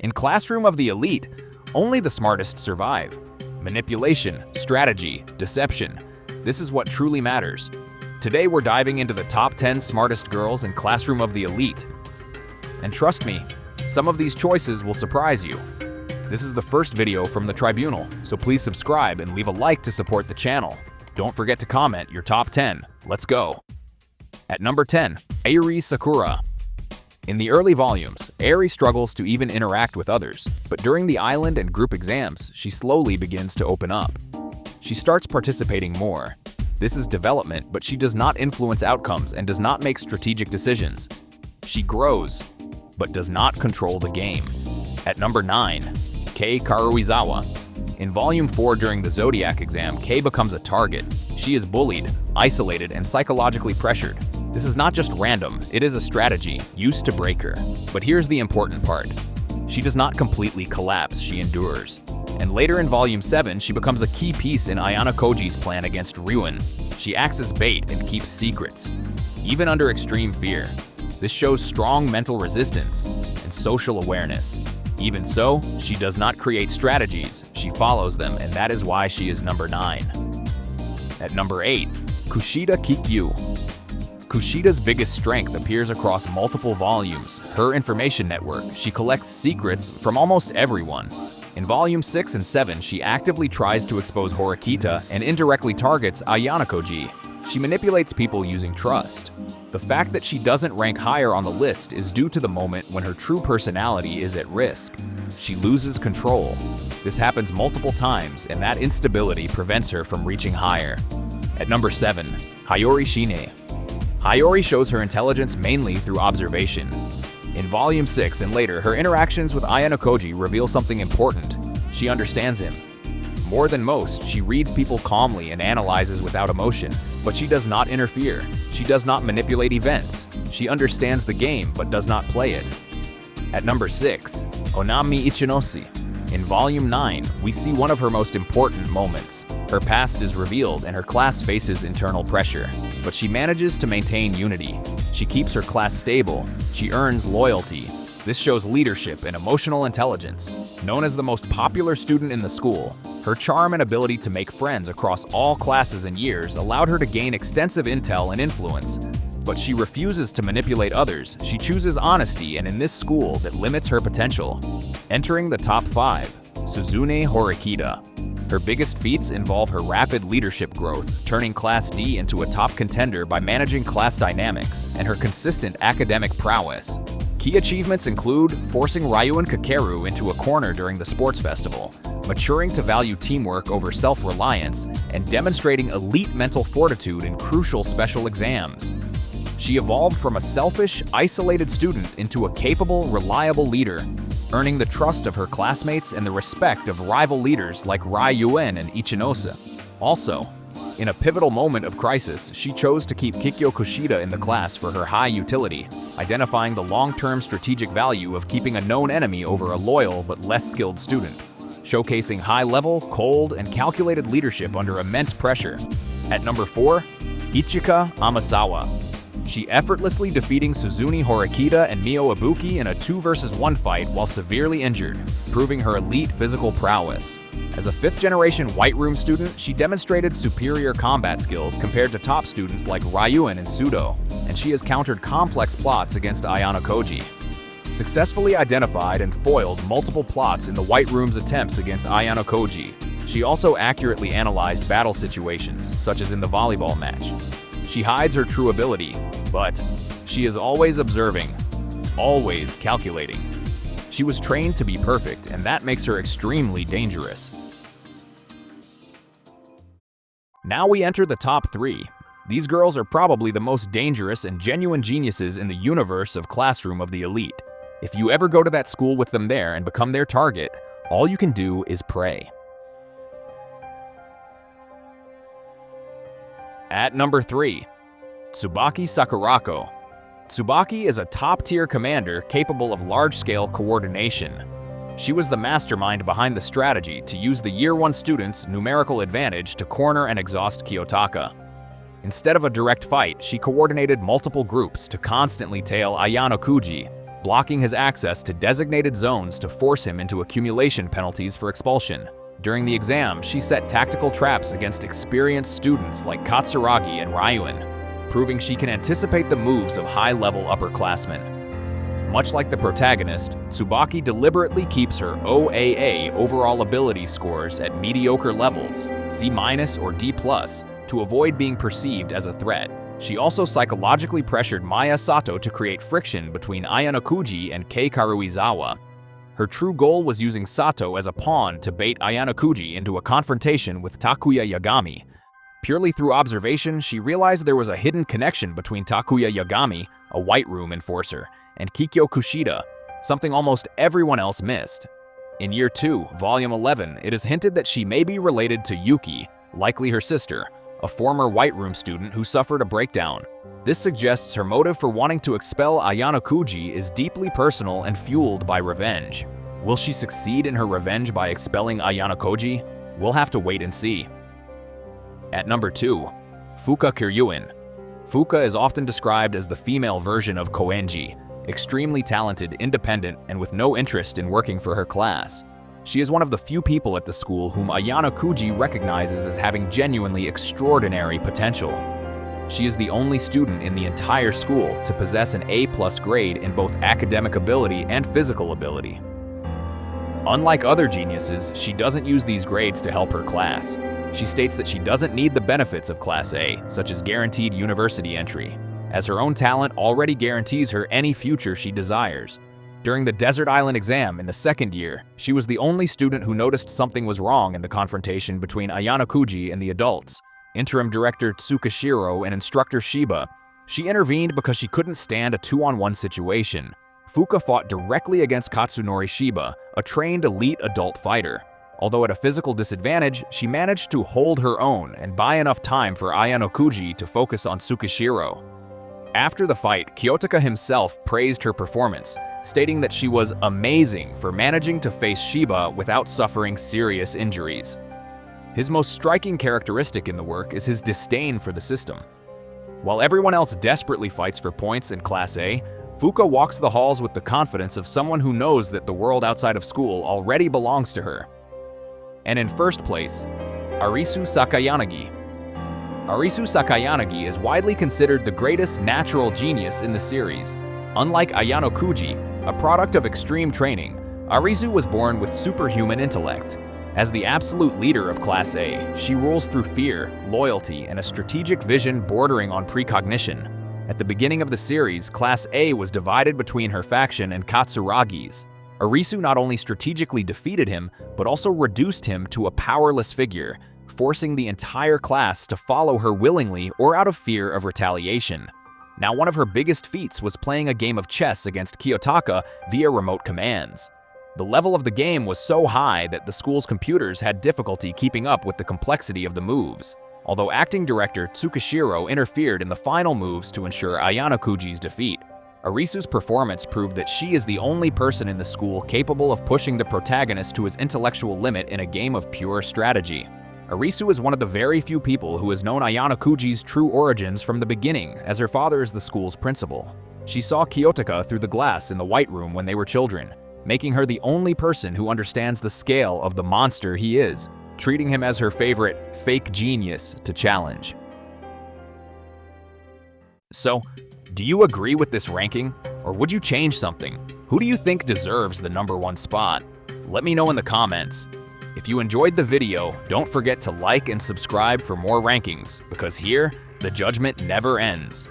In Classroom of the Elite, only the smartest survive. Manipulation, strategy, deception. This is what truly matters. Today we're diving into the top 10 smartest girls in Classroom of the Elite. And trust me, some of these choices will surprise you. This is the first video from the tribunal, so please subscribe and leave a like to support the channel. Don't forget to comment your top 10. Let's go! At number 10, Airi Sakura. In the early volumes, Airi struggles to even interact with others, but during the island and group exams, she slowly begins to open up. She starts participating more. This is development, but she does not influence outcomes and does not make strategic decisions. She grows, but does not control the game. At number 9, Kei Karuizawa. In Volume 4 during the Zodiac exam, Kei becomes a target. She is bullied, isolated, and psychologically pressured. This is not just random, it is a strategy used to break her. But here's the important part. She does not completely collapse, she endures. And later in Volume 7, she becomes a key piece in Ayano Koji's plan against Ryuin. She acts as bait and keeps secrets, even under extreme fear. This shows strong mental resistance and social awareness. Even so, she does not create strategies, she follows them, and that is why she is number 9. At number 8, Kushida Kikyou. Kushida's biggest strength appears across multiple volumes. Her information network, she collects secrets from almost everyone. In Volume 6 and 7, she actively tries to expose Horikita and indirectly targets Ayano Koji. She manipulates people using trust. The fact that she doesn't rank higher on the list is due to the moment when her true personality is at risk. She loses control. This happens multiple times, and that instability prevents her from reaching higher. At number 7, Hiyori Shiina. Hiyori shows her intelligence mainly through observation. In Volume 6 and later, her interactions with Ayano Koji reveal something important. She understands him. More than most, she reads people calmly and analyzes without emotion, but she does not interfere. She does not manipulate events. She understands the game but does not play it. At number 6, Honami Ichinose. In Volume 9, we see one of her most important moments. Her past is revealed and her class faces internal pressure, but she manages to maintain unity. She keeps her class stable. She earns loyalty. This shows leadership and emotional intelligence. Known as the most popular student in the school, her charm and ability to make friends across all classes and years allowed her to gain extensive intel and influence. But she refuses to manipulate others. She chooses honesty, and in this school that limits her potential. Entering the top 5, Suzune Horikita. Her biggest feats involve her rapid leadership growth, turning Class D into a top contender by managing class dynamics, and her consistent academic prowess. Key achievements include forcing Ryuin Kakeru into a corner during the sports festival, maturing to value teamwork over self-reliance, and demonstrating elite mental fortitude in crucial special exams. She evolved from a selfish, isolated student into a capable, reliable leader, earning the trust of her classmates and the respect of rival leaders like Ryuin and Ichinose. Also, in a pivotal moment of crisis, she chose to keep Kikyou Kushida in the class for her high utility, identifying the long-term strategic value of keeping a known enemy over a loyal but less skilled student, showcasing high-level, cold, and calculated leadership under immense pressure. At number 4, Ichika Amasawa. She effortlessly defeating Suzune Horikita and Mio Ibuki in a 2-versus-1 fight while severely injured, proving her elite physical prowess. As a 5th-generation White Room student, she demonstrated superior combat skills compared to top students like Ryuin and Sudo, and she has countered complex plots against Ayano Koji. Successfully identified and foiled multiple plots in the White Room's attempts against Ayano Koji. She also accurately analyzed battle situations, such as in the volleyball match. She hides her true ability, but she is always observing, always calculating. She was trained to be perfect, and that makes her extremely dangerous. Now we enter the top 3. These girls are probably the most dangerous and genuine geniuses in the universe of Classroom of the Elite. If you ever go to that school with them there and become their target, all you can do is pray. At number 3, Tsubaki Sakurako. Tsubaki is a top-tier commander capable of large-scale coordination. She was the mastermind behind the strategy to use the Year 1 students' numerical advantage to corner and exhaust Kiyotaka. Instead of a direct fight, she coordinated multiple groups to constantly tail Ayano Koji. blocking his access to designated zones to force him into accumulation penalties for expulsion. During the exam, she set tactical traps against experienced students like Katsuragi and Ryuin, proving she can anticipate the moves of high-level upperclassmen. Much like the protagonist, Tsubaki deliberately keeps her OAA overall ability scores at mediocre levels, C- or D+, to avoid being perceived as a threat. She also psychologically pressured Maya Sato to create friction between Ayanokuji and Kei Karuizawa. Her true goal was using Sato as a pawn to bait Ayanokuji into a confrontation with Takuya Yagami. Purely through observation, she realized there was a hidden connection between Takuya Yagami, a White Room enforcer, and Kikyou Kushida, something almost everyone else missed. In Year 2, Volume 11, it is hinted that she may be related to Yuki, likely her sister, a former White Room student who suffered a breakdown. This suggests her motive for wanting to expel Ayanokuji is deeply personal and fueled by revenge. Will she succeed in her revenge by expelling Ayanokuji? We'll have to wait and see. At number 2, Fuka Kiryuin. Fuka is often described as the female version of Koenji, extremely talented, independent, and with no interest in working for her class. She is one of the few people at the school whom Ayanokuji recognizes as having genuinely extraordinary potential. She is the only student in the entire school to possess an A+ grade in both academic ability and physical ability. Unlike other geniuses, she doesn't use these grades to help her class. She states that she doesn't need the benefits of Class A, such as guaranteed university entry, as her own talent already guarantees her any future she desires. During the Desert Island exam in the second year, she was the only student who noticed something was wrong in the confrontation between Ayanokuji and the adults. Interim director Tsukishiro and instructor Shiba. She intervened because she couldn't stand a 2-on-1 situation. Fuka fought directly against Katsunori Shiba, a trained elite adult fighter. Although at a physical disadvantage, she managed to hold her own and buy enough time for Ayanokuji to focus on Tsukishiro. After the fight, Kiyotaka himself praised her performance, stating that she was amazing for managing to face Shiba without suffering serious injuries. His most striking characteristic in the work is his disdain for the system. While everyone else desperately fights for points in Class A, Fuka walks the halls with the confidence of someone who knows that the world outside of school already belongs to her. And in first place, Arisu Sakayanagi. Arisu Sakayanagi is widely considered the greatest natural genius in the series. Unlike Ayanokuji, a product of extreme training, Arisu was born with superhuman intellect. As the absolute leader of Class A, she rules through fear, loyalty, and a strategic vision bordering on precognition. At the beginning of the series, Class A was divided between her faction and Katsuragi's. Arisu not only strategically defeated him, but also reduced him to a powerless figure, forcing the entire class to follow her willingly or out of fear of retaliation. Now, one of her biggest feats was playing a game of chess against Kiyotaka via remote commands. The level of the game was so high that the school's computers had difficulty keeping up with the complexity of the moves. Although acting director Tsukishiro interfered in the final moves to ensure Ayanokuji's defeat, Arisu's performance proved that she is the only person in the school capable of pushing the protagonist to his intellectual limit in a game of pure strategy. Arisu is one of the very few people who has known Ayanokuji's true origins from the beginning, as her father is the school's principal. She saw Kiyotaka through the glass in the White Room when they were children, making her the only person who understands the scale of the monster he is, treating him as her favorite fake genius to challenge. So, do you agree with this ranking, or would you change something? Who do you think deserves the #1 spot? Let me know in the comments. If you enjoyed the video, don't forget to like and subscribe for more rankings, because here, the judgment never ends.